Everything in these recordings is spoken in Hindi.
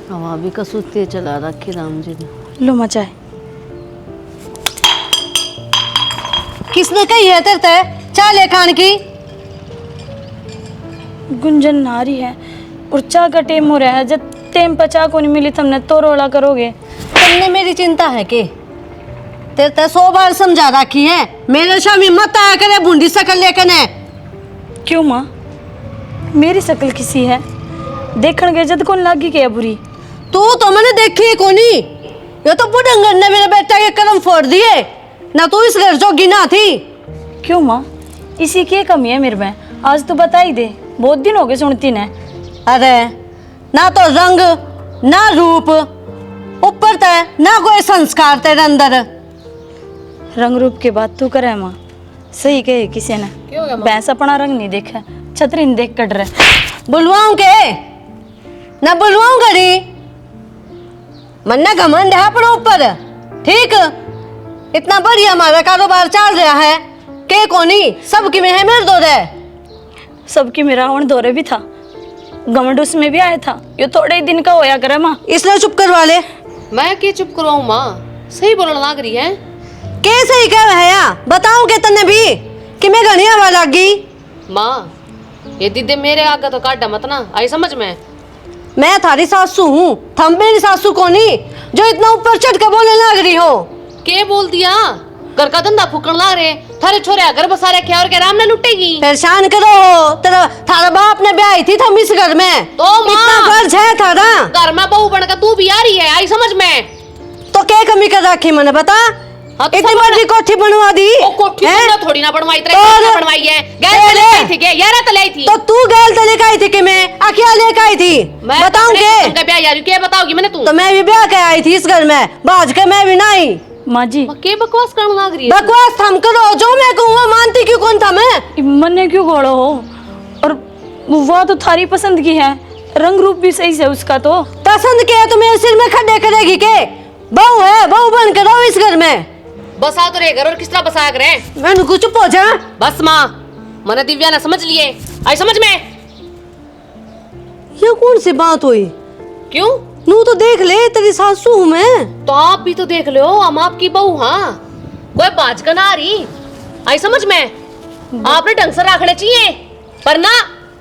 हवा भी कसूती चला रखी राम जी ने। लो मचाए। किसने कही है तेरे ते चाय ले खान की? गुंजन नारी है और चाय का टेम हो रहा है। जब टेम पर चाय को नहीं मिली तुमने तो रोला करोगे। तुमने मेरी चिंता है के? तेरे ते 100 बार समझा रखी है मेरे शामी मत आया करे बूंदी शकल लेकर ने। क्यों माँ, मेरी शक्ल किसी है? देखण गए जद कौन लागी के बुरी? तू तो मैंने देखी कोनी। ये तो बुढ़ंगर ने मेरे बेटा के कर्म फोड़ दिए ना। तू इस घर जोगी ना थी। क्यों माँ, इसी की कमी है मेरे में? आज तो बता ही दे, बहुत दिन हो गए सुनती ने। अरे ना तो रंग ना रूप, ऊपर ते ना कोई संस्कार तेरे अंदर। रंग रूप की बात तू करे माँ, सही कहे किसी ने। भैंस अपना रंग नहीं देखा, छतरी नहीं देख कट रहे। बुलवाऊं के ना बुलवाऊं घड़ी? मन्ना घमंड है अपने ऊपर। ठीक, इतना बढ़िया हमारा कारोबार चल रहा है के कोनी सबकी में है मेरे दो रे। सबकी मेरा रावण दौरे भी था, घमंड उसमें भी आया था। ये थोड़े ही दिन का होया करे माँ। इसलिए चुप करवा ले। मैं क्या चुप करवाऊं माँ, सही बोलने लग रही है। के सही कह रहा है? बताऊं के तने भी कि मैं घनी हवा लगी। माँ ये दीदी मेरे आगे तो काटा मत ना, आई समझ में? मैं थारी सासू हूँ, थम मेरी सासू कोनी जो इतना ऊपर चढ़ के बोलने लग रही हो। के बोल दिया? घर का धंधा फूकन ला रहे थारे छोरे घर बसा रखे और के राम ने लुटेगी। परेशान करो हो। तेरा थारा बाप ने ब्याह थी थम इस घर में तो इतना कर्ज है थारा। घर में बहू बनकर तू भी आ रही है, आई समझ में? तो क्या कमी कर रखी मैंने बता? हाँ तो इतनी बड़ी कोठी बनवा दी। ओ कोठी हैं? तो थोड़ी ना बनवाई, तेरे और- घर बनवाई है। गैस अरे! लेके आई थी के यारा तले आई थी। तो तू गैल तो लेकर आई थी कि मैं अकेला लेकर आई थी? मैं बताऊं अपने के? तुमका ब्याह यार क्या बताओगी मैंने? तू तो मैं भी ब्याह के आई थी इस घर में, बाज के मैं भी नहीं। माँ जी के बकवास करने लग रही है? बकवास थम करो, जो मैं कहूँ वो मानती क्यों कौन था मैं? मन ने क्यों घोड़ो हो? और वह तो थारी पसंद की है, रंग रूप भी सही है उसका। तो पसंद के तो मेरे सिर में खड्डे करेगी के? बहू है, बहू बन कर रहो इस घर में। बसा तो रे घर, और किस तरह बसा करे? मैंने कुछ चुप हो जा। बस माँ, मैंने दिव्या ने समझ लिए, आई समझ में? ये कौन सी बात हुई? क्यों? नू तो देख ले, तेरी सासू हूँ मैं। तो आप भी तो देख लो, हम आपकी बहू। हाँ कोई बाज का ना आ रही, आई समझ में? आपने ढंग से रखने चाहिए, पर ना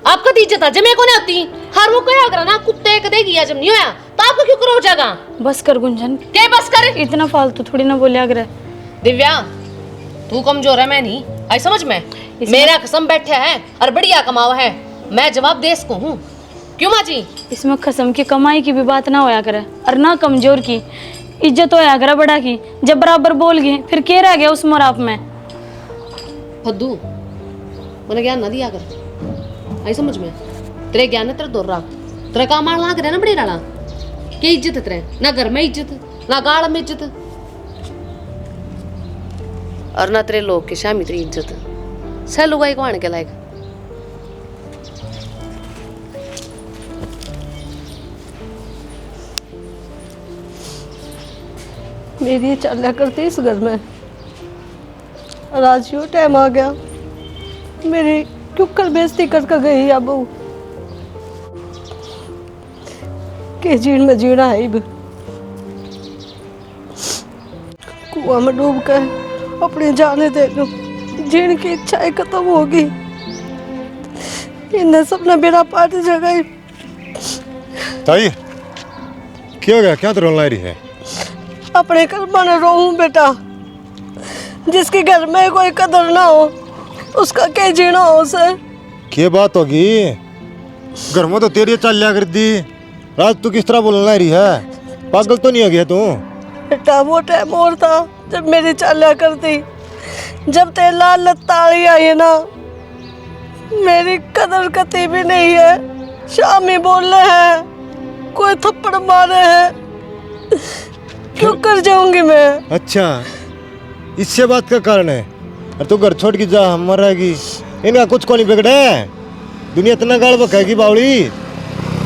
आपका दी इज्जत जमे को नहीं होती। हर वो क्या करा ना, कुत्ते का देगी जब नहीं होया तो आपको क्यों करो जाएगा? बस कर गुंजन, क्या बस कर? इतना फालतू थोड़ी ना बोले अगर। दिव्या तू कमजोर है, मैं नहीं, आई समझ में? मेरा कसम बैठे है और बढ़िया कमावा है, मैं जवाब दे सकूं हूँ। क्यों माँ जी? इसमें खसम की कमाई की भी बात ना होया करे और ना कमजोर की। इज्जत होया करे बड़ा की। जब बराबर बोल गए फिर क्या रह गया उस मोराप में? फद्दू मैंने ज्ञान ना दिया कर, आई समझ में? तेरे ज्ञान ने तेरे दौर रहा, तेरे काम मार ला करे ना बड़ी राला। क्या इज्जत है तेरे? ना घर में इज्जत, ना गाड़ में इज्जत, और ना तेरे लोग के शामी तेरी इज्जत। सह लुगाई को आने के लायक। मेरी चला करती इस घर में, और आज यो टाइम आ गया मेरी क्यों कल बेइज्जती करके गई है बहू के? जीण में जीना है अब, कुआं में डूब कर अपने जाने दे दो। जीण की इच्छाएं खत्म होगी, इन्हें सपना बेड़ा पाट जगह। ताई क्या हो गया, क्या तो रोन ला रही है? अपने कर्मा ने रोऊं बेटा, जिसके घर में कोई कदर ना हो उसका क्या जीना हो उसे? क्या बात होगी? घर में तो तेरी चाल लिया कर दी, राज तू किस तरह बोलने ला रही है? पागल तो नहीं हो गया तू? बेटा वो टाइम और था जब मेरी चाल्या करती, जब तेरे लाल लताड़ी आई ना, मेरी कदर कती भी नहीं है। शामी बोल रहे हैं, कोई थप्पड़ मारे हैं, क्यों कर जाऊंगी मैं? अच्छा इससे बात का कारण है? और तू घर छोड़ के जा, हम मर रहेगी। इनका कुछ को नहीं बिगड़े, दुनिया इतना गाड़ बकाएगी बावड़ी।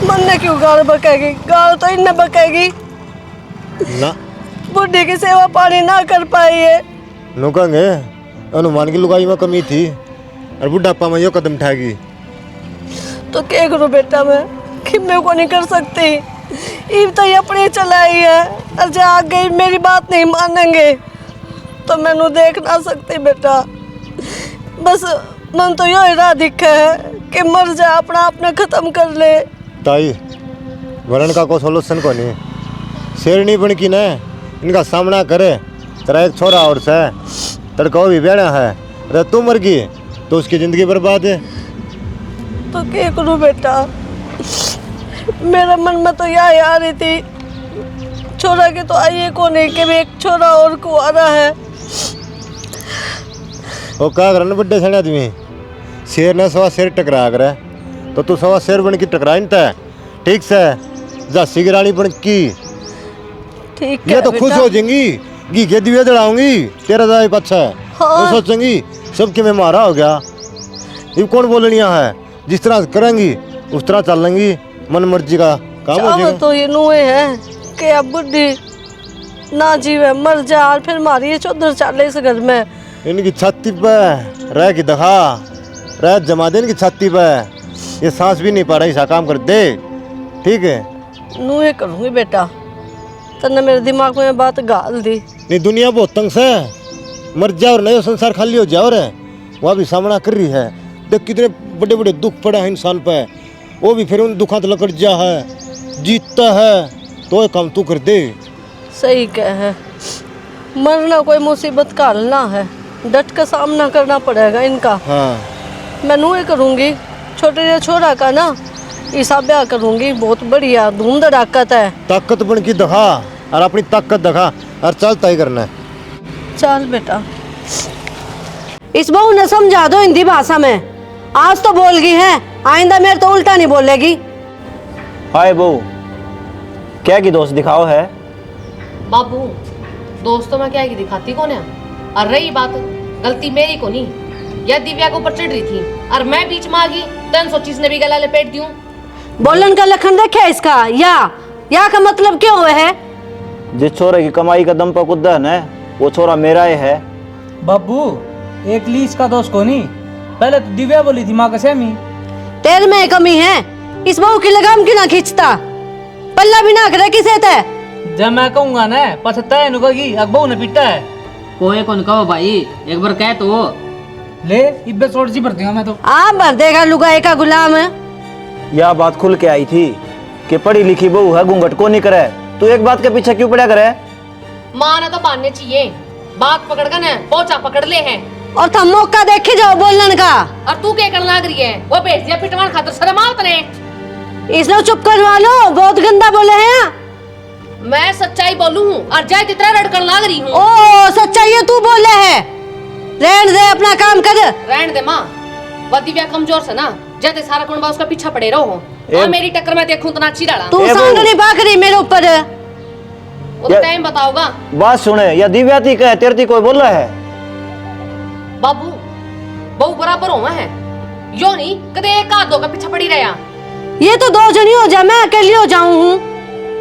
मन ने क्यों गाल बकेगी? गाल तो इन्हें बकेगी। ना बुढ़ी की सेवा पानी ना कर पाई है। नौकंगे अनुमान की लुगाई में कमी थी और बुढ़ापा में यो कदम उठाएगी। तो क्या करूं बेटा मैं, कि मैं को नहीं कर सकती? इब तो ये अपनी चलाई है, और जो आगे मेरी बात नहीं मानेंगे तो मैनू देख ना सकती बेटा। बस मन तो यो इरा दिखा है कि मर जा, अपना आपने खत्म कर ले। ताई वरण का कोई सोल्यूशन को नहीं, शेरनी बन की न इनका सामना करे। तेरा एक छोरा और से तड़का भी बेड़ा है, अरे तू मर गई तो उसकी जिंदगी बर्बाद है। तो क्या करूँ बेटा, मेरे मन में तो यही आ रही थी, छोरा के तो आइए को नहीं कि भी एक छोरा और को आ रहा है। वो क्या करना बड्डे सने आदमी, शेर ने सवा शेर टकरा करे तो तू सवा शेर बन की टकरा नहीं ठीक से। झांसी की रानी बन की ठीक है ये तो खुश बेटा। हो जाएंगी, घी के दिए जलाऊंगी तेरा दाई पच्छा हाँ। वो सोचेंगी सबके में मारा हो गया। ये कौन बोलनिया है, जिस तरह करेंगी उस तरह चल लेंगी, मन मर्जी का काम हो चाहो जाएगा। तो ये नुए है कि अब बुढ़ी ना जीवे मर जा, और फिर मारी ये चौधर चाले इस घर में। इनकी छाती पे रह की दखा रह जमा दे इनकी छाती पे, ये सांस भी नहीं पा रही, ऐसा काम कर दे ठीक है। नुए करूँगी बेटा, तन्ने मेरे दिमाग में बात गाल दी। नहीं दुनिया बहुत तंग से, मर जाओ और नया संसार खाली हो जाओ रे, वह भी सामना कर रही है। देख कितने बड़े बड़े दुख पड़े हैं इंसान पे, वो भी फिर उन दुखों से लकड़ जा है, जीतता है तो ये काम तू कर दे। सही कह है, मरना कोई मुसीबत का हल ना है, डट का सामना करना पड़ेगा इनका। हाँ मैं नुए करूँगी, छोटे जे छोरा का ना हिसाब ब्याह करूँगी, बहुत बढ़िया धूम धड़ाकत है। ताकत बन की दिखा और अपनी ताकत दिखा और चलता ही करना है। चल बेटा, इस बहू ने समझा दो हिंदी भाषा में, आज तो बोल गई है, आइंदा मेरे तो उल्टा नहीं बोलेगी। हाय बहू, क्या की दोस्त दिखाओ है? बाबू दोस्तों में क्या की दिखाती कौन है? और रही बात गलती मेरी को नहीं, यह दिव्या के ऊपर चढ़ रही थी और मैं बीच में आ गई तो इन सोची ने भी गला लपेट दूं। बोलन का लखन देखे इसका, या का मतलब क्या हुआ है? जिस छोरे की कमाई का दम पर कुद्दा है ना, वो छोरा मेरा ही है। बाबू एक लीज का दोस्त को नहीं, पहले तो दिव्या बोली थी माँ का सेमी। तेरे में कमी है, इस बहू की लगाम क्यों ना खींचता, पल्ला भी ना करे किसे ते। जब मैं कहूँगा ना पछता है नुकगी अकबू ने पीटा है। कोई कौन कहो भाई, एक बार कह तो ले इब्बे छोड़ सी भरती हूँ मैं तो। आप भर देगा लुगाई का गुलाम है। यह बात खुल के आई थी कि पढ़ी लिखी बहू है, घूंघट को नहीं करे, तू एक बात के पीछे क्यों पड़ा करे? माँ ने तो बांधने चाहिए, बात पकड़ कर ना पोचा पकड़ ले हैं। और तुम मौका देखे जाओ बोलन का। और तू क्या करने लग रही है? वो भेज दिया पिटवान खातर शर्म आवत ने। इसने चुप करवा लो, बहुत गंदा बोले हैं। मैं सच्चाई बोलूं और जय तितरा रड़कन लग रही हूँ। ओ सच्चाई है, तू बोले है, रहन दे अपना काम कर। रहने दे माँ, वो दिव्या कमजोर से ना, जैसे सारा कुंबा उसका पीछा पड़े रहो। और मेरी टक्कर में देखूं तो ना अच्छी डाला। तू सांड नहीं भाग रही मेरे ऊपर। वो तो टाइम बताओगा। बात सुने, या दिव्या थी कहे तेरे थी कोई बोल रहा है? बाबू बहु बराबर हो है, यो नहीं कदे एक आध दो का पीछा पड़ी रहा। ये तो दो जनी हो जा, मैं अकेली हो जाऊं हूँ,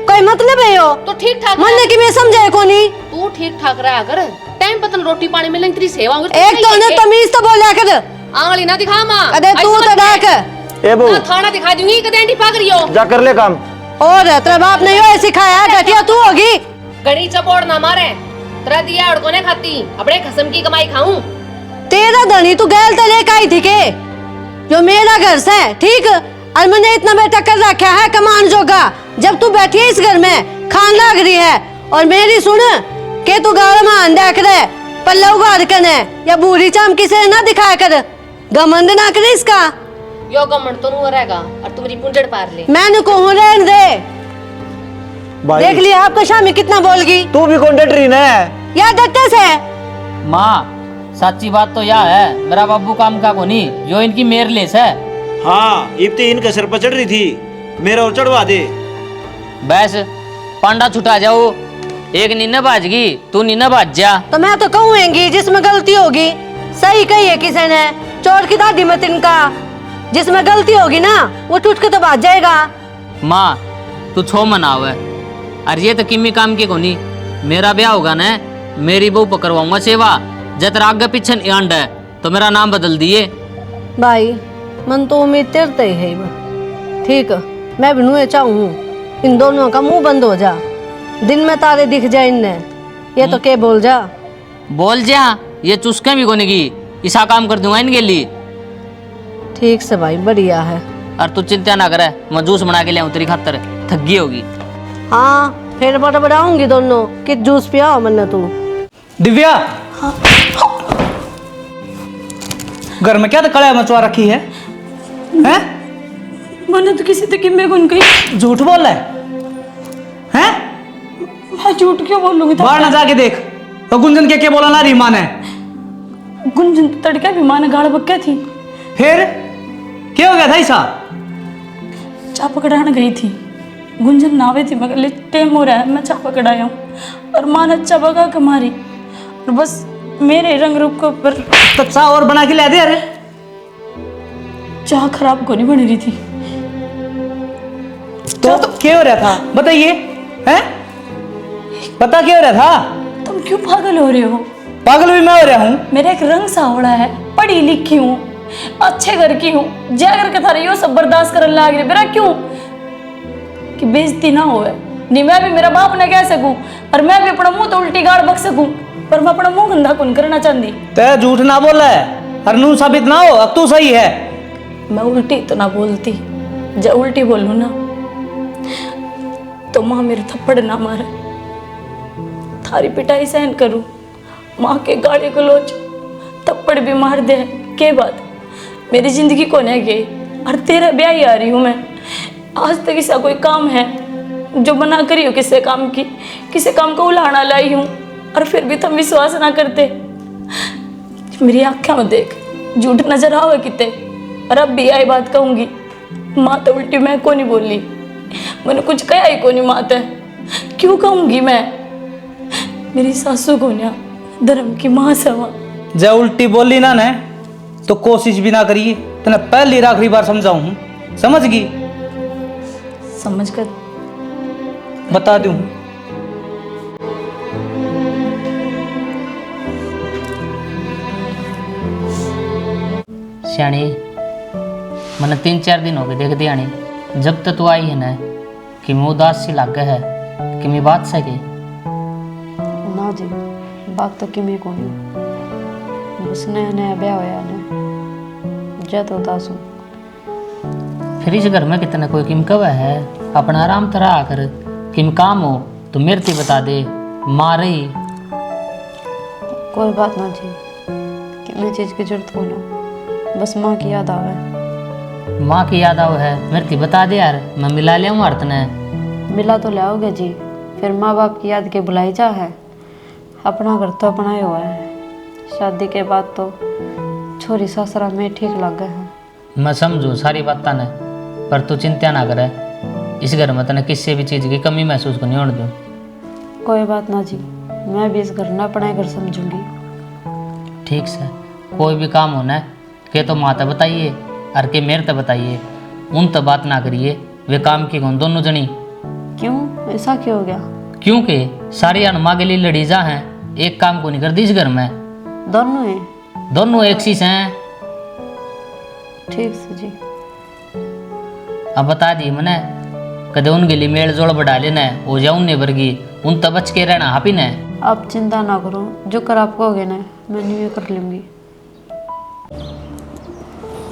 कोई मतलब है यो? तो ठीक ठाक मन की मैं समझाए को नहीं। तू ठीक ठाक रहा कर, टाइम पतन रोटी पानी मिले तेरी सेवा होगी। एक तो ने तमीज तो बोला कर, आंगली ना दिखा माँ। अरे तू तो डाक ए बहू, ना थाना दिखा दूंगी कदे एंटी पाग रही हो। जा कर ले काम। और तेरा बाप ने यो सिखाया, घटिया तू होगी। गणी चपोड़ ना मारे, तेरा दिया अड़को ने खाती, अपने खसम की कमाई खाऊं। तेरा धनी तू गैल तो लेकर आई थी के, जो मेरा घर से ठीक, और मैंने इतना बेटा कर रखा है कमान जोगा। जब तू बैठी है इस घर में खान लग रही है, और मेरी सुन के तू गाड़ में देख रहे पल्ला उगाड़ कर या बूढ़ी चाम किसे ना दिखाया कर, घमंड ना करे इसका। यो गमन तो नहीं रहेगा और तुम्हारी पुंजड़ पार ले। मैंने कहूँ रहने दे, भाई देख लिया आपका शामी कितना बोल गई। तू भी कौन डट रही ना? या डरते से माँ सच्ची बात तो यह है, मेरा बाबू काम का को नहीं, जो इनकी मेर लेस है। हाँ इब्ती इनके सर पर चढ़ रही थी, मेरा और चढ़वा दे। बस पांडा छुटा जाओ, एक नीना बाज गई तू नीना बाज जा। तो मैं तो कहूँगी जिसमें गलती होगी, सही कही है किसी ने, चोर की दादी मत इनका, जिसमें गलती होगी ना वो टूट के तो बाज जाएगा। माँ तू छो मनाव है, अरे ये तो किमी काम की कोनी, मेरा ब्याह होगा ना, मेरी बहू पकड़वाऊंगा सेवा, जतरा आगे पीछे आंड है तो मेरा नाम बदल दिए। भाई मन तो उम्मीद तेरते ही है, ठीक मैं भी नुए चाहूँ इन दोनों का मुंह बंद हो जा, दिन में तारे दिख जाए इनने। ये तो के बोल जा। बोल जा, ये चुस्के भी कोने की ऐसा काम कर दूंगा इनके लिए। ठीक से भाई, बढ़िया है। और तू चिंता ना करे, मैं जूस बना के ले आऊं तेरी खातर, थकी होगी। हाँ, फिर बड़बड़ाऊंगी दोनों कि जूस पिया मन्ने तू। दिव्या, घर में क्या कड़ाई मचवा रखी है? हैं? मैंने तो किसी तक में गुन गई। झूठ बोल रहा है? हैं? मैं झूठ क्यों बोलूंगी? बाहर ना जाके देख तो गुंजन के बोला ना रही माँ ने। गुंजन तड़का भी माँ ने गाड़ बक्के थी। फिर क्या हो गया था ऐसा? चा पकड़ाने गई थी, गुंजन नावे थी, मगर टेम हो रहा है, मैं चा पकड़ाया हूँ और माँ ने चा भगा के मारी और बस मेरे रंग रूप के ऊपर। तो चाह और बना के ले दे। अरे चाह खराब को नहीं बन रही थी। तो क्या हो रहा था बताइए? हैं? पता क्या हो रहा था? तुम क्यों पागल हो रहे हो? पागल भी मैं हो रहा हूँ? मेरा एक रंग सावड़ा है, पढ़ी लिखी हूँ, अच्छे घर की हूँ, जाकर के थारे यो सब बर्दाश्त करने लग रहे। मेरा क्यों कि बेइज्जती ना होवे? नहीं मैं भी मेरा बाप ने कह सकूं और मैं भी अपना मुंह तो उल्टी गाड़ बक सकूं, पर मैं अपना मुंह गंदा कौन करना चाहती। ते झूठ ना बोला है, हरनू साबित ना हो, अब तू सही है। मैं उल्टी तो ना बोलती, जब उल्टी बोलूं ना तो माँ मेरे थप्पड़ ना मारे, थारी पिटाई सहन करूं, माँ के गाली गलौज थप्पड़ भी मार दे के बाद मेरी जिंदगी को नहीं गई। और तेरा ब्याह ही आ रही हूँ मैं। आज तक ऐसा कोई काम है जो मना करी हो किसी काम की, किसी काम को उलाना लाई हूँ और फिर भी तुम विश्वास ना करते। मेरी आँखें में देख, झूठ नजर आवे किते, और अब भी यही बात कहूँगी, माँ तो उल्टी मैं को नहीं बोली, मैंने कुछ कहा ही को नहीं माँ ते, क्यों कहूँगी मैं? मेरी सासू को ना धर्म की माँ सवा। जब उल्टी बोली ना ने तो कोशिश भी ना करिए, तने पहली आखिरी बार समझाऊं हूं, समझ गई? समझ कर बता दूं। श्याणी, मैंने 3-4 दिन हो गए देख दिया नहीं, जब तक तू आई है ना कि मैं उदास सी लग है कि मैं बात सके ना जी, बात तो कि मैं को नहीं, बस नया नया ब्याह होया ने, जा तो उदास हूँ। फिर इस घर में कितना कोई किम कब है, अपना आराम तरह आकर किम काम हो तो मेरे से बता दे, मार रही। कोई बात ना जी, कि मैं चीज़ की जरूरत को ना, बस माँ की याद आवे। माँ की याद आओ है, मेरे से बता दे यार, मैं मिला ले हूँ अर्थ ने। मिला तो लाओगे जी, फिर माँ बाप की याद के बुलाई जा है, अपना घर तो अपना ही हुआ है, शादी के बाद तो छोरी ससुरा में ठीक लग गए हैं। मैं समझू सारी बात ने, पर तू चिंता ना करे, इस घर में तने किसी भी चीज़ की कमी महसूस को नहीं होने दूँ। कोई बात ना जी, मैं भी इस घर ना अपना घर समझूंगी। ठीक से कोई भी काम होना है के तो माता बताइए और के मेरे तो बताइए, उन तो बात ना करिए, वे काम की कौन दोनों जनी। क्यों, ऐसा क्यों हो गया? क्योंकि सारी अनमा के लिए लड़ी जा हैं, एक काम को नहीं करती इस घर में। दोनों हैं? दोनों एक सी हैं। ठीक से जी। अब बता दी मैंने, कदे उनके लिए मेल जोड़ बढ़ा लेना है, हो जाऊँ ने वर्गी, उन तो बच के रहना हापी ने। आप चिंता ना करो, जो कर आप कहोगे ना मैं न्यू कर लूँगी।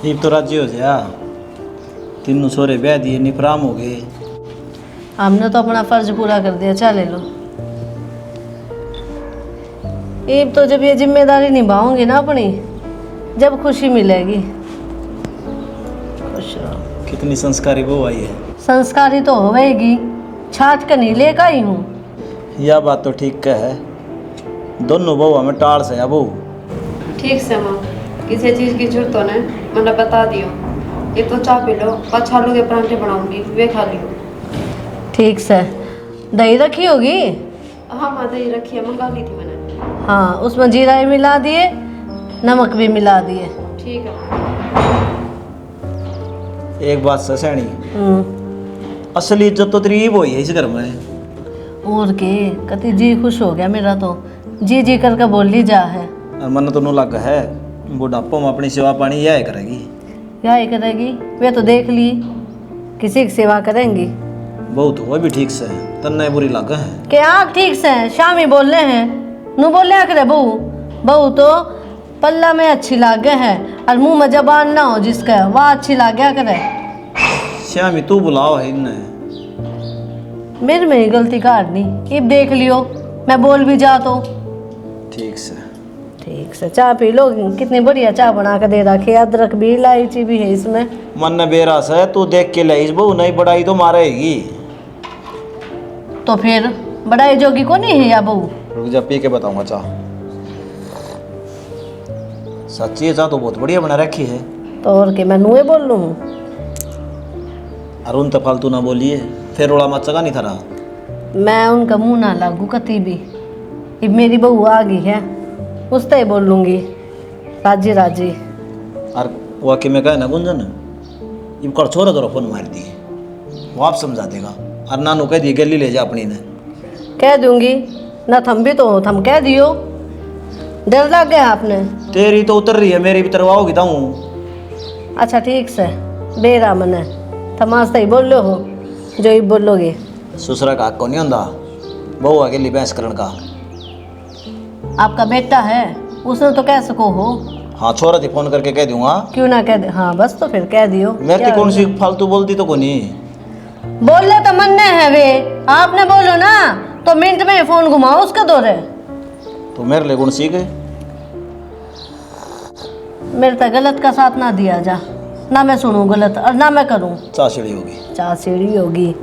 अब तो राज्य हो जा, तीनों छोरे ब्याह दिए, निपराम हो गए। हमने तो अपना फर्ज पूरा कर दिया, चले लो। अब तो जब ये जिम्मेदारी निभाऊंगी ना अपनी, जब खुशी मिलेगी। खुश रहो। कितनी संस्कारी बहू आई है। संस्कारी तो होवेगी, छाट कर नहीं लेकर आई हूँ। यह बात तो ठीक है, दोनों बहू हमें टाल से है बहू। ठीक से माँ, किसी चीज़ की जरूरत हो ना मैंने बता दियो, एक तो चाय पी लो, 5 आलू के परांठे बनाऊंगी, वे खा लियो। ठीक से। दही रखी होगी? हाँ माँ, दही रखी है, मंगा ली थी मैंने। हाँ, उसमें जीरा भी मिला दिए, नमक भी मिला दिए। ठीक है। एक बात ससैनी, असली इज्जत तो तेरी वो ही है इस घर में। और के कति जी खुश हो गया मेरा तो, जी जी करके बोल ली जा है। और मन तो नू लग है, बुढ़ापा में अपनी सेवा पानी यह करेगी। क्या ही करेगी, वे तो देख ली, किसी की सेवा करेंगी। बहुत हुआ भी ठीक से तन्ने बुरी लग है। क्या ठीक से शामी बोल रहे हैं नू बोले करे बहू बहू तो पल्ला में अच्छी लागे है और मुंह में जबान ना हो जिसका वह अच्छी लागे करे। श्यामी तू बुलाओ है इन्हें। मेरे में ही गलती काटनी अब देख लियो मैं बोल भी जा तो ठीक से चाय पी लो कितनी बढ़िया चाय बना के दे रखी है अदरक भी इलायची भी है इसमें। मन ने बेरास है तू देख के ले इस बहू नहीं बढ़ाई तो मारेगी। तो फिर बड़ाई जोगी को नहीं है या बहू। रुक जा पी के बताऊंगा चाह। सच्ची है चाह तो बहुत बढ़िया बना रखी है। तो और के मैं नुए बोल लूँ अरुण तो फालतू ना बोलिए फिर रोड़ा मत चगा नहीं था रहा। मैं उनका मुंह ना लागू कती भी। अब मेरी बहू आ गई है उससे ही बोल लूँगी राजी राजी। और वो कि मैं कहे ना गुंजन ये कर छोरा तो फोन मार दी वो आप समझा देगा। और नानू कह दिए गली ले जा अपनी ने कह दूंगी ना थम भी तो हो थम कह दियो डर लग गया आपने। तेरी तो उतर रही है मेरी भी तरवाओगी ताऊं। अच्छा ठीक से बेरा मने थमास ही बोल लो हो जो ही बोलोगे। ससुरा का हक को नहीं होता बहू अकेली बहस करने का। आपका बेटा है उसने तो कह सको हो। हाँ छोरा थी फोन करके कह दूंगा। क्यों ना कह दे हाँ बस तो फिर कह दियो। मेरे तो कौन सी फालतू बोलती तो कोनी बोले तो मन है वे आपने बोलो ना तो मिनट में फोन घुमाओ उसका दौरे। तो मेरे लिए कौन सीखे मेरे तक गलत का साथ ना दिया जा ना मैं सुनूं गलत और ना मैं करूं। चाह सीढ़ी होगी चार सीढ़ी होगी।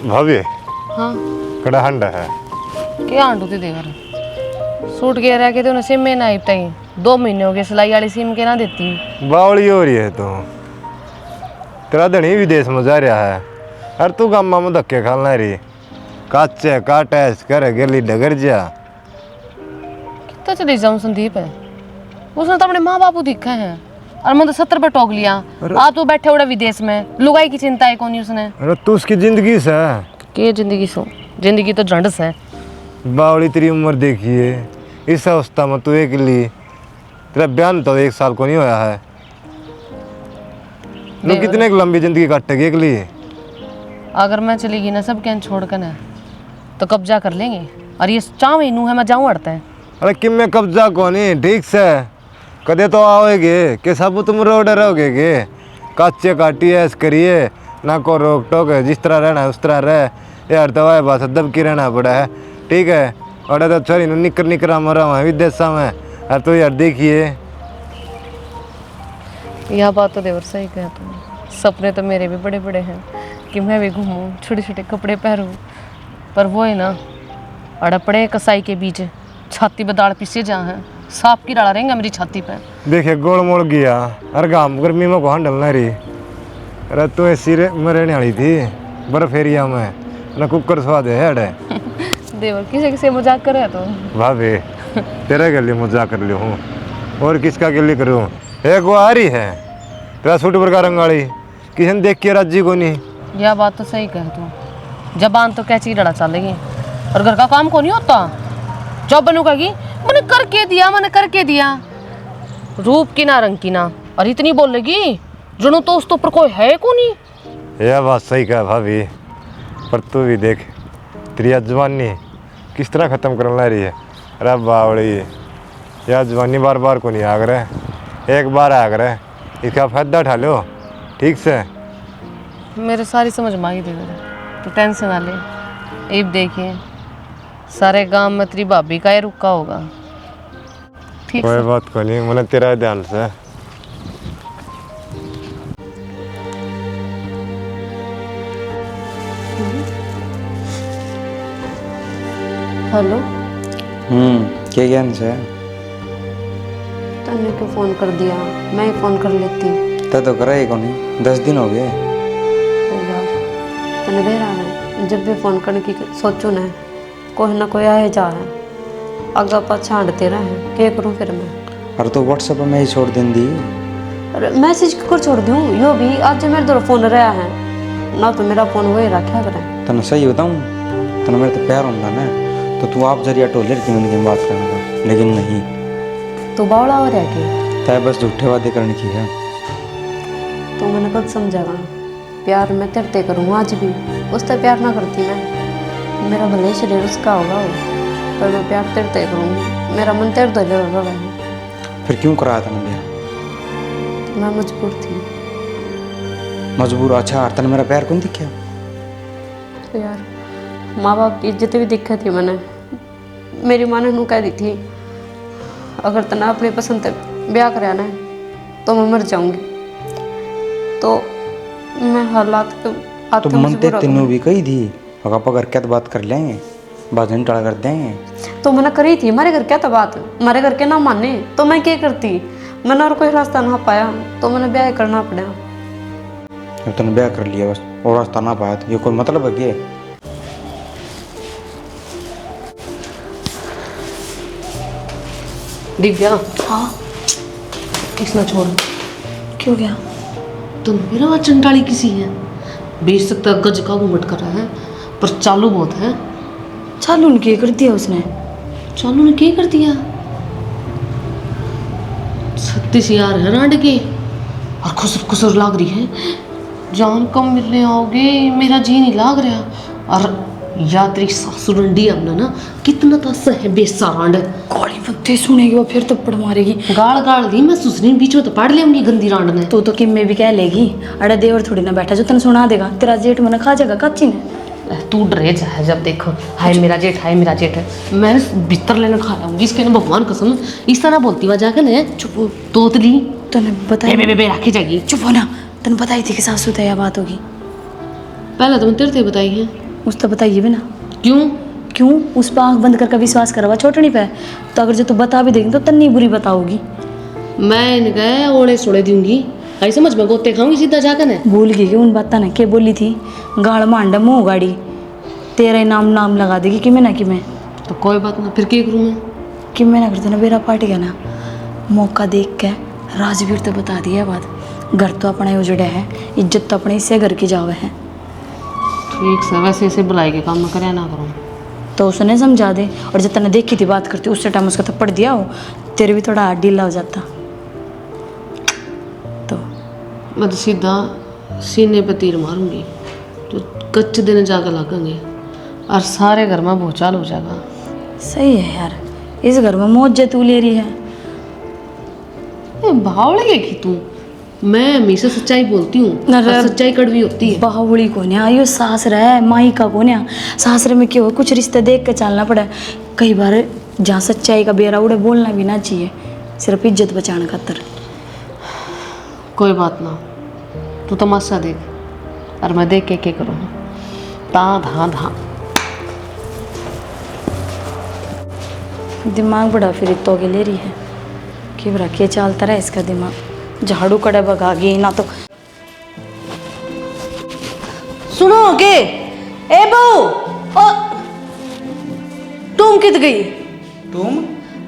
भाभी हाँ कड़ा हंडा है क्या आंटू थी देवर सूट के रह के तो उन्हें सिम में ना आइपता ही 2 महीने हो गए सिलाई वाली सिम के ना देती। बावली हो रही है तो तेरा धनी विदेश में जा रहा है और तू गामा में धक्के खालना रही काचे काटैस कर गली डगर जा। कितना चले जाऊँ संदीप है उसने तो अपने माँ बापू दिखा है और मैंने तो 70 पे टोक लिया। आप तो बैठे उड़े विदेश में लुगाई की चिंता है कौन उसने। अरे तू उसकी जिंदगी से के जिंदगी सो जिंदगी तो झंड से। बावली तेरी उम्र देखिए इस अवस्था में तू एक ली तेरा बयान तो 1 साल को नहीं होया है लो कितने की लंबी जिंदगी काटेगी एक ली। अगर मैं चलेगी ना सब कैन छोड़ कर ना तो कब्जा कर लेंगे और ये चाव नू है मैं जाऊँ अड़ता है। अरे किम में कब्जा कोनी ठीक से कदे तो आओगे कि सब तुम रोड रहोगे के काचे काटी ऐस करिए ना को रोक टोक है जिस तरह रहना है उस तरह रह यार दवाई बात दबकी रहना पड़ा है ठीक है। और तो छोरी निकर निकरा मरा हुआ है विदेशा में और तो यार देखिए यह बात तो देवर सही कहा तुम। सपने तो मेरे भी बड़े बड़े हैं कि मैं भी घूमूं छोटे छोटे कपड़े पहनूं पर वो है ना अड़पड़े कसाई के बीच छाती में दाढ़ पीछे जा है सांप की डाला रहेंगे मेरी छाती पे। देखे गोल मोड़ गया अरे गाँव गर्मी में कौन डलना रही। अरे तो ऐसी में रहने वाली थी बर्फ एरिया में ना कुकर स्वाद है अड़े देवर किसे किसे मजाक करे तो भाभी तेरे के लिए मजाक कर लियो हूँ और किसका के लिए करूँ। एक वो आ रही है तेरा सूट पर का रंग वाली किसी ने देख के राज्य को नहीं। यह बात तो सही कह तू जबान तो कैची लड़ा चलेगी और घर का काम को नहीं होता जब बनू कहेगी मैंने करके दिया रूप की ना रंग की ना और इतनी बोलेगी जुनू तो उस तो ऊपर कोई है को नहीं। यह बात सही कहा भाभी पर तू भी देख तेरी जवानी किस तरह ख़त्म करने ला रही है। अरे बावड़ी यह जवानी बार बार को नहीं आग रहे एक बार आग रहे इसका फायदा उठा लो ठीक से। मेरे सारी समझ में आ गई देवर तो टेंशन ना ले। अब देखिए सारे गांव में तेरी भाभी का ही रुका होगा ठीक कोई से। बात को नहीं मैंने तेरा ध्यान से। हेलो क्या ज्ञान से तन्ने क्यों फ़ोन कर दिया मैं ही फ़ोन कर लेती। तो करा ही कौन 10 दिन हो गए यार तन्ने बेरा है जब भी फ़ोन करने की सोचो ना कोई ना कोई आए जा है अगर पाछा हटते रहे क्या करूँ फिर मैं। और तो व्हाट्सएप में ही छोड़ दें दी। अरे मैसेज क्यों छोड़ दूँ यो भी आज मेरे दो फ़ोन रहा है ना तो मेरा फ़ोन वही रखा करें। तने सही बताऊँ तने मेरे तो प्यार होगा ना तो तू आप जरिया टोलर की मन की बात करने का लेकिन नहीं तू बावड़ा हो रहा है तय बस झूठे वादे करने की है। तो मैंने कब समझागा प्यार मैं तेरे ते करूँ आज भी, उससे प्यार ना करती मैं। मेरा भले शरीर उसका होगा वो, पर मैं प्यार तेरे ते करूँगी। मेरा मन तेरे तो ले रहा है। फिर क्यों कराया तने ब्याह? तो मैं मजबूर थी। मजबूर? अच्छा तने मेरा प्यार कौन दिखा? तो यार माँ बाप की इज्जत भी दिक्कत थी मैंने। मेरी माँ ने नू कह दी थी अगर तना अपने पसंद तक ब्याह कराना है तो मैं मर जाऊंगी। तो मैं हालात के तो मनते तेनू भी कही थी अगर पकड़ क्या तो बात कर लेंगे, बात नहीं टाला कर देंगे। तो मैंने करी थी, हमारे घर क्या था बात, हमारे घर के ना माने तो मैं क्या करती। मैंने और कोई रास्ता ना पाया तो मैंने ब्याह करना पड़ा। जब तूने ब्याह कर लिया बस और रास्ता ना पाया तो ये कोई मतलब है क्या? दिव्या, हाँ इसना छोड़। क्यों गया? तुम मेरा चंडाली किसी है, बेच सकता गज का घूमट कर रहा है पर चालू बहुत है। चालू ने क्या कर दिया उसने? चालू ने क्या कर दिया? 36,000 है रांड के और खुसर खुसर लाग रही है। जान कब मिलने आओगे, मेरा जी नहीं लाग रहा। और यात्री सासुरंडी अपना ना कितना तस है बेसा रांड। गाली मत सुनेगी वो, फिर थप्पड़ मारेगी। गाल गाल दी मैं सुसरी बीच में तो पढ़ लेंगी गंदी रांड ने। तू तो किम में भी कह लेगी अरे देवर थोड़ी ना बैठा जो तने सुना देगा। तेरा जेठ मन खा जाएगा काची ने। तू डरे है जब देखो हाय मेरा जेठ, हाय मेरा जेठ। मैं बिस्तर लेने खा लाऊंगी इसके ना भगवान कसम। इस तरह बोलती वहाँ जाकर ने चुप तोतली तने बताई बे राखी जाएगी। चुप हो ना। तने बताई थी कि सासू तया बात होगी। पहले तो मैं तेरे से बताई है। उस तो बताइए भी ना। क्यों उस पर आँख बंद करके विश्वास करवा छोटनी पे। तो अगर जो तू बता भी देगी तो तन्नी बुरी बताओगी। मैं इनके ओले सोड़े दूंगी, ऐसे समझ में गोते खाऊंगी सीधा जाकर ने। भूल गई कि उन बात ने क्या बोली थी? गाड़ मांडा मुँह गाड़ी तेरा नाम लगा देगी कि मैं ना कि मैं। तो कोई बात ना, फिर क्या करूँ मैं? कि मैं ना करता ना बेरा पार्टी का ना मौका देख के राजवीर तो बता दिया बात। घर तो अपना उजड़े है, इज्जत तो अपने इससे घर की जावे है। ठीक से वैसे ऐसे बुलाई के काम में करे ना करूँ तो उसने समझा दे। और जब तने देखी थी बात करती उससे टाइम उसका थप्पड़ दिया हो तेरे भी थोड़ा हाथ ढीला हो जाता। तो मैं तो सीधा सीने पे तीर मारूंगी तो कच्चे दिन जाकर लगेंगे और सारे घर में भूचाल हो जाएगा। सही है यार, इस घर में मौज तू ले रही है। भावड़े की तू, मैं हमेशा सच्चाई बोलती हूँ और सच्चाई कड़वी होती है। बाहुड़ी कोने आयो सास रहे माई का कोने। सासरे में क्यों कुछ रिश्ते देख के चलना पड़ा। कई बार जहाँ सच्चाई का बेरा उड़े बोलना भी ना चाहिए, सिर्फ इज्जत बचाने खातर। कोई बात ना, तू तमाशा देख और मैं देख के क्या करूँ। ता धा धा दिमाग बड़ा फिर तो के ले रही है कि बड़ा के चलता रहा इसका दिमाग। झाड़ू कड़े भगागी ना तो। सुनो के ए बहू, ओ तुम कित गई? तुम?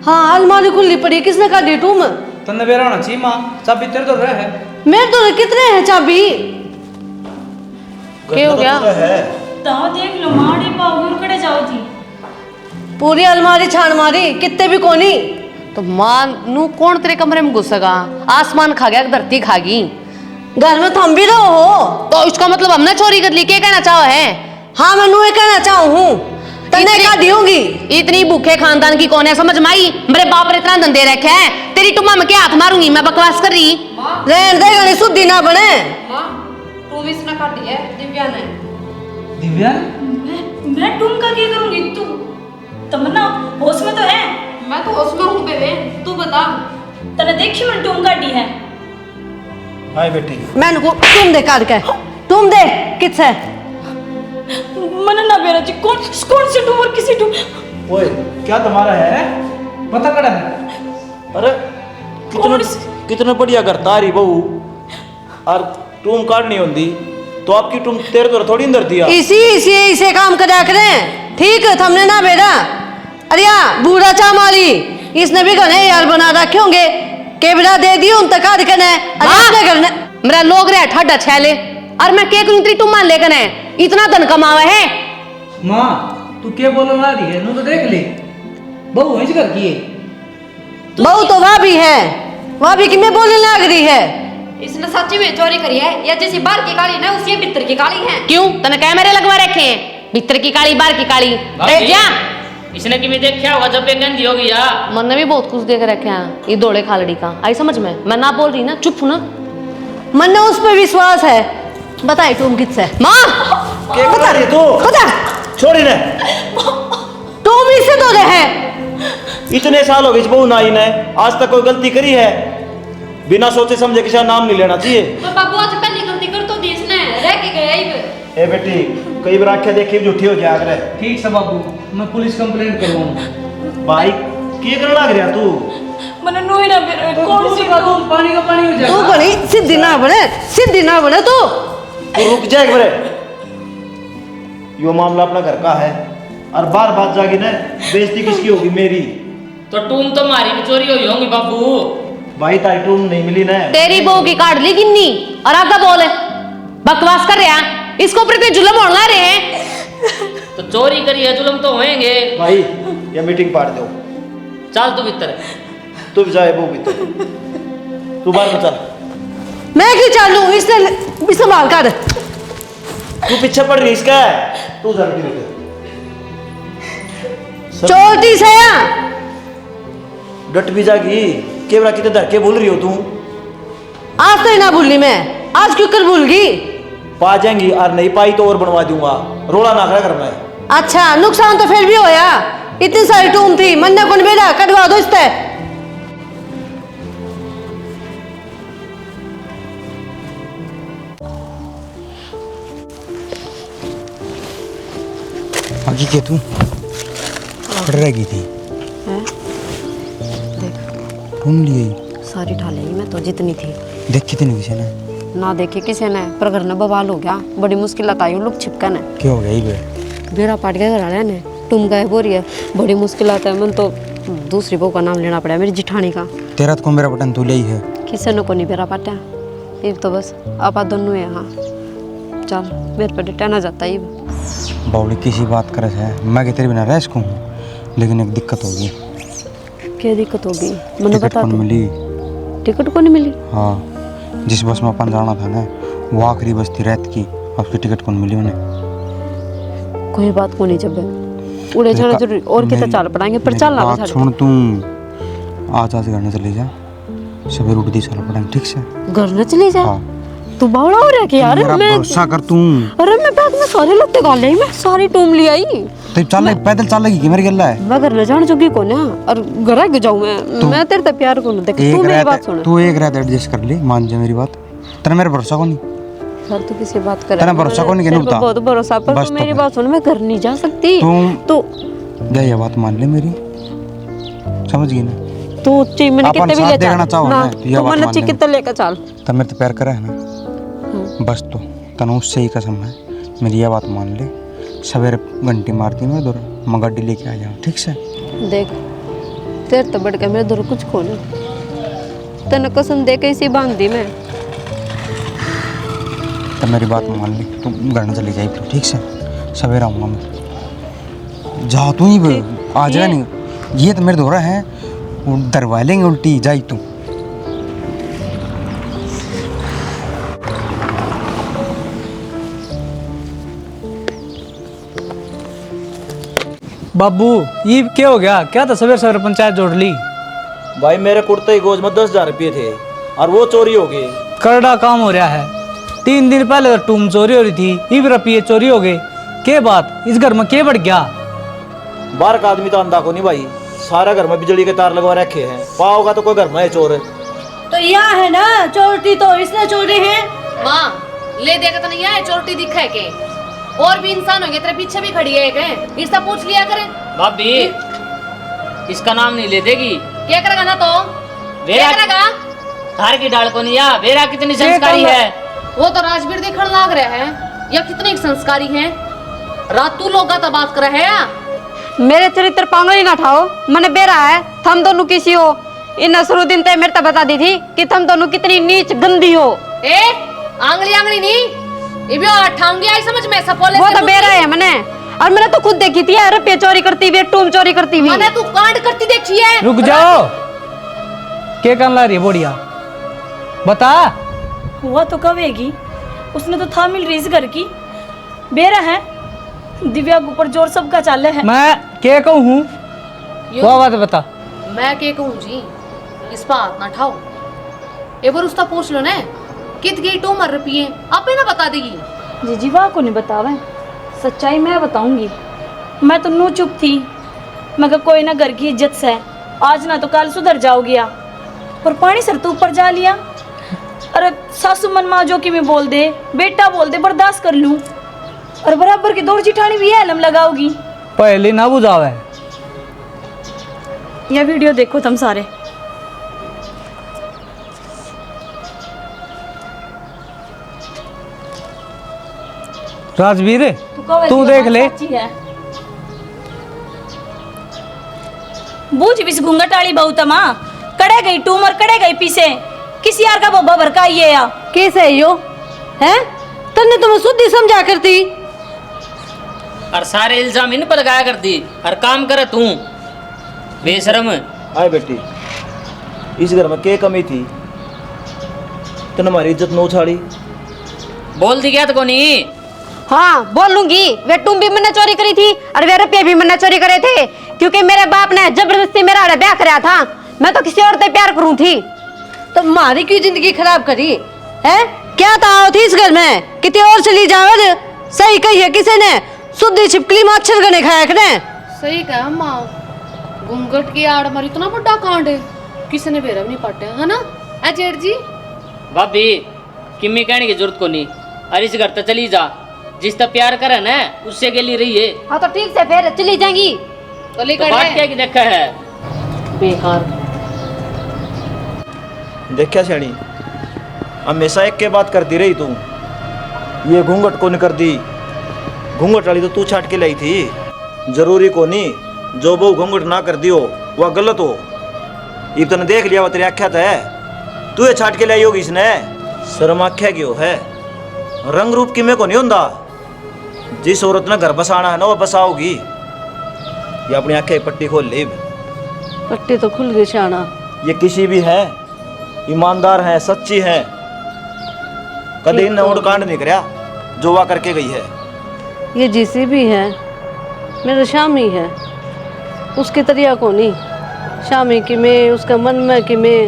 हाँ अलमारी खुली पड़ी, किसने काटी तुम? तन्ने बेरा होना चाहिए माँ, चाबी तेरे तो रहे है। मेरे तो कितने हैं चाबी? क्या हो गया? ताओ देख लो माड़ी पाओ कड़े जाओ जी। पूरी अलमारी छान मारी, कितने भी कोनी। तो मां नू कौन तेरे कमरे में घुसेगा? आसमान खा गया धरती खा गई। घर में थम भी रहो हो तो इसका मतलब हमने चोरी कर ली, क्या कहना चाहो है? हाँ मैं नूहे कहना चाहूँ हूँ तन्ने का दी होगी। इतनी भूखे खानदान की कौन है समझ में आई? मेरे बाप ने इतना धंधे रखे हैं, तेरी टुम्मा में क्या हाथ मारूंगी? मैं बकवास कर रही? रहन दे गणी शुद्धि ना बने। तू भी इसने काटी है दिव्या ने। दिव्या? मैं तुम का क्या करूंगी? तू तमन्ना होश में तो है? मैं तो उसमें हूँ बेबे, तू बता। तने देखी मैंने तुम काटी है? हाय बेटी। मैंने को तुम दे काट के, तुम दे किस है? मन ना बेरा जी कौन से तुम और किसी तुम। ओए क्या तुम्हारा है? पता कड़ा है? अरे कितने बढ़िया घर तारी बहू और टूम काटनी होती तो आपकी टूम तेरे तो थोड़ी अंदर दिया। इसे काम करा करें। ठीक है थमने ना बेटा। अरे बूढ़ा चामाली इसने भी घने यार बना रखे होंगे के बिना दे दियो उन तक करने अपने करने। मेरा लोग रे ठाडा छैले और मैं के करूं तेरी टुम्मा लेकर है? इतना धन कमावा है। माँ तू क्या बोलना रही है? नू तो देख ले, बहू है इस घर की है। बहू तो वह भी है वहाँ भी किमें बोलने लग रही है? इसने सच्ची में चोरी करी है या जैसी बाहर की काली ना उसी भीतर की काली है। क्यों तने कैमरे लगवा रखे हैं? भीतर की काली बाहर की काली देख जा। इसने कि देखा होगा जब ये गंदी होगी या मन ने भी बहुत कुछ देख रखे हैं ये दौड़े खालड़ी का। आई समझ में? मैं ना बोल रही ना, चुप हूं ना। मन ने उस पर विश्वास है। बताए तुम किससे? माँ क्या बता रही तू? बता। छोड़ी ने। तुम इससे दो रहे हैं। इतने साल हो गए इस बहू नाई ने आज तक कोई गलती करी है? बिना सोचे समझे किसी का नाम नहीं लेना चाहिए। तो बाबू आज पहली गलती कर तो दी इसने, रह के गया ही। ए बेटी कई बार आंखें देखी झूठी हो जाग रहे। ठीक है बाबू, मैं पुलिस कंप्लेंट करूँगा। भाई क्या कर लग रहा तू? मैंने नोई ना मेरे कौन सी बात? पानी का पानी हो तू बड़ी सिद्धि ना बने, सिद्धि ना बने तू। तू रुक जा एक बार। यो मामला अपना घर का है और बार बात जागी ना बेइज्जती किसकी होगी? मेरी। तो तुम तो मारी भी चोरी हुई होंगी बाबू। भाई ताई तुम नहीं मिली ना। तेरी बहू की काट ली गिन्नी और आधा बोले बकवास कर रहा। इसको ऊपर इतने जुल्म होने रहे हैं। तो चोरी करी है जुल्म तो होएंगे। भाई ये मीटिंग पाड़ दो। चल तू भीतर। तू भी जाए वो भीतर। तू बाहर में चल। मैं क्यों चालू? इसने संभाल कर। तू पीछे पड़ रही इसका। तू जरा भीतर। चोटी से डट भी जागी। केवड़ा कितने धर के बोल रही हो तू? आज तो ही ना भूली मैं, आज क्यों कर भूल गई? पा जाएंगी और नहीं पाई तो और बनवा दूंगा। रोला ना करा कर मैं। अच्छा नुकसान तो फिर भी होया। इतनी सारी टूम थी, मन ने कौन बेटा कटवा दो इससे। आगे क्या तू पड़ रहेगी थी? घूम लिए सारी ढाले ही मैं तो जितनी थी। देख कितनी किसी ने ना देखे किसी ने, पर घर ने बवाल हो गया। बड़ी मुश्किल आई लोग छिपका ने। क्या हो गया ये बे? बेड़ा पाट गया घर वाले ने, तुम गायब हो रही है। बड़ी मुश्किल आता है। मन तो दूसरी बहू का नाम लेना पड़ा मेरी जिठानी का। तेरा तो मेरा बटन तू ले ही है। किसी ने को नहीं बेड़ा पाटा। ये तो बस आप दोनों है। यहाँ चल मेरे पे डटाना जाता है। बावली किसी बात करे है मैं तेरे बिना रह सकूँ, लेकिन एक दिक्कत होगी। क्या दिक्कत होगी? मैंने टिकट बता कौन दो। मिली? टिकट को नहीं मिली? हाँ, जिस बस में अपन जाना था ना वो आखिरी बस थी रात की। उसकी टिकट कौन मिली उन्हें? कोई बात को नहीं। जब उड़े जाना जरूरी और कितना चाल पड़ाएंगे, पर चलना बात सुन तू। आज घर न चले जा, सवेरे उठ दी चल पड़ेंगे ठीक से। घर न चली जा? हाँ। तू बावड़ा हो रहा कि यार? मेरा मैं भरोसा कर तू। अरे मैं बैग में सारे लत्ते गाले ही मैं सारी टूम ले आई। तो चल पैदल चल लगी कि मेरी गल्ला है। मैं घर न जान चुकी को ना, और घर के जाऊं मैं तेरे पे प्यार को ना देख। तू मेरी बात सुन। तू एक रात एडजस्ट कर ले, मान जा मेरी बात। तेरा मेरा भरोसा को नहीं? सर तू किसी बात कर। तेरा भरोसा को नहीं? तेरे पे बहुत भरोसा, पर बस तू तो मेरी फिर। बात सुन। मैं घर नहीं जा सकती। तू जा ये बात मान ले मेरी, समझ गई ना? तू ची मैंने अपन कितने भी साथ ले देखना चाहो ना, तो ये तू बात मैंने मान ची ले। कितने लेकर चल। तब मेरे तो प्यार करा है ना, बस तो तनु उससे ही कसम है। मेरी यह बात मान ले, सवेरे घंटी मारती मैं दूर मैं गाड़ी लेके आ जाऊँ ठीक से। देख तेरे तो बढ़ के मेरे दूर कुछ खो नहीं। तेने कसम दे के इसी बांध दी मैं। तब मेरी बात मान ली, तू घर न चली जाए तू ठीक से। सवेरे आऊँगा मैं। जा तू ही आ जाए नहीं। ये तो मेरे दोहरा है, वो दरवा लेंगे उल्टी जाई तू। बाबू ये क्या हो गया? क्या था सवेरे सवेरे पंचायत जोड़ ली? भाई मेरे कुर्ते ही गोज में 10,000 रुपये थे और वो चोरी हो गए। करड़ा काम हो रहा है। 3 दिन पहले तो टूम चोरी हो रही थी, इब रुपये चोरी हो गए। के बात इस घर में के बढ़ गया? बाहर का आदमी तो अंधा को नहीं भाई, सारा घर में बिजली के तार लगवा रखे हैं। पाओगा तो कोई घर में है चोर। तो यहाँ है ना चोटी, तो इसने चोरी है। माँ ले देगा तो नहीं आए चोरटी दिखा है के? और भी इंसान होंगे तेरे पीछे भी खड़ी है एक, इसका पूछ लिया करे। भाभी इसका नाम नहीं ले देगी? क्या करेगा ना तो? क्या वेरा करेगा? धार की डाल को नहीं या वेरा कितनी संस्कारी है। वो तो राजवीर देखने लाग रहा है या कितने संस्कारी हैं। रात तू लोग का बात कर रहा है। मेरे चरित्र पांगली ना ठाओ। मैंने बेरा है थम दोनों किसी हो। इन शुरू दिन ते मेरे तो बता दी थी कि तुम दोनों कितनी नीच गंदी हो। ए आंगली आंगली नहीं, इबियो ठाऊंगी आई समझ में सपोले। वो तो बेरा है मैंने, और मैंने तो खुद देखी थी रुपये चोरी करती हुई, टूम चोरी करती हुई। मैंने तू कांड करती देखी है। रुक जाओ। क्या कर ला रही है बोड़िया बता। हुआ तो कवेगी, उसने तो था मिल रही इस घर की बेरा है। दिव्या के ऊपर जोर सबका चाले है। मैं क्या कहूँ वो बात बता। मैं क्या कहूँ जी, इस पर हाथ ना ठाओ। एक बार उसका पूछ लो ना कित गई टो मर रही है, आप ही ना बता देगी। जी वाह को नहीं बतावे, सच्चाई मैं बताऊंगी। मैं तो नू चुप थी, मगर कोई ना घर की इज्जत से आज ना तो कल सुधर जाओगी। और पानी सर तो ऊपर जा लिया। अरे सासू मन माँ जो कि मैं बोल दे, बेटा बोल दे, बर्दाश्त कर लूं। और बराबर की दौड़ जिठानी भी है अलम लगाओगी। पहले ना बुझावे। यह वीडियो देखो तुम सारे। राजवीर तू देख ले। बूझ बिस घूंघटाली बहु तमा कड़े गई टूमर कड़े गई पीछे किसी यार का बब्बा भरकाइए या कैसे यो हैं? तन्ने तुम शुद्धि समझा करती। और सारे इल्जाम इन पर लगाया करती और काम करे तू बेशरम। आए बेटी, इस घर में क्या कमी थी तूने हमारी इज्जत नो छाड़ी? बोल दी क्या तो को नहीं। हाँ बोलूंगी। वे तुम भी मैंने चोरी करी थी और वे रुपये भी मैंने चोरी करे थे, क्योंकि मेरे बाप ने जबरदस्ती मेरा ब्याह कराया था। मैं तो किसी और से प्यार करूं थी। तो मारी क्यों जिंदगी खराब करी है? क्या ताव थी इस घर में? कितनी और चली जाओ। सही कही है किसी ने, शुद्ध छिपकली में अक्षर गने खाया करे। सही कहा माँ, घूंघट की आड़ मारी इतना बड़ा कांड है, किसी ने बेरम नहीं पाटे है ना जेठ जी। भाभी किम्मी कहने की जरूरत को नहीं। अरे इस घर तो चली जा, जिस तक प्यार करे ना उससे गली रही है। हाँ तो ठीक से फिर चली जाएंगी। तो लेकर बात क्या की देखा है बेकार। देखा सैनी, हमेशा एक के बात करती रही तू। ये घूंघट कौन कर दी? घूंघट वाली तो तू छाट के लाई थी। जरूरी को नहीं जो बहू घूंघट ना कर दियो वह गलत हो। ये तने देख लिया, वह तेरी आख्या है तू ये छाट के लाई होगी इसने। शर्म आख्या क्यों है? रंग रूप की में को नहीं होता। जिस औरत ने घर बसाना है ना वह बसाओगी। ये अपनी आंखें पट्टी खोल ले। पट्टी तो खुल गई शाना। ये किसी भी है, ईमानदार है, सच्ची है, कभी इन उड़ कांड नहीं करया जो वह करके गई है। ये जिसी भी है मेरा शामी है, उसके तरिया को नहीं। शामी की में उसका मन में कि मैं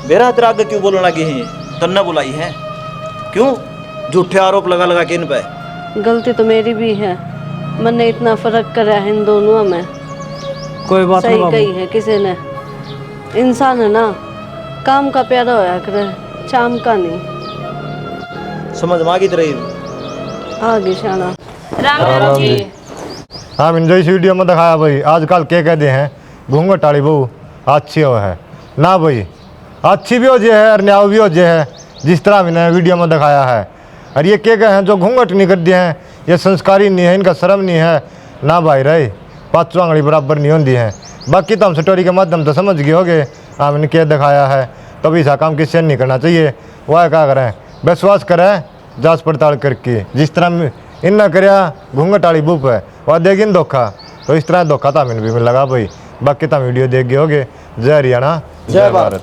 मेरा तेरा आगे क्यों बोलना लगी है? तन्ना बुलाई है क्यों? झूठे आरोप लगा लगा के इन पे। गलती तो मेरी भी है, मैंने इतना फर्क करा है इन दोनों में। कोई बात सही नहीं कही बाबू। है किसी ने। इंसान है ना, काम का प्यारा होया करे, शाम का नहीं। समझ में आ गई तेरी? आगे शाना। राम राम जी। हाँ मैंने जो इस वीडियो में दिखाया भाई, आजकल क्या कहते हैं घूंघट वाली बहू अच्छी हो है ना भाई, अच्छी भी हो जे है और न्याय भी हो जे है, जिस तरह मैंने वीडियो में दिखाया है। और ये क्या कहे हैं जो घूंघट नहीं कर दिए हैं, ये संस्कारी नहीं है, इनका शर्म नहीं है ना भाई रही, पाँचों आंगली बराबर नहीं होती हैं। बाकी तो हम स्टोरी के माध्यम से समझ गए होगे हाँ मैंने क्या दिखाया है। कभी ऐसा काम किसी नहीं करना चाहिए। वह क्या करें, विश्वास करें जांच पड़ताल करके। जिस तरह इन ना कर घूंघट वाली बुप है वह देगी न धोखा, तो इस तरह धोखा था मैंने भी लगा भाई। बाकी तो वीडियो देख गए होगे। जय हरियाणा जय भारत।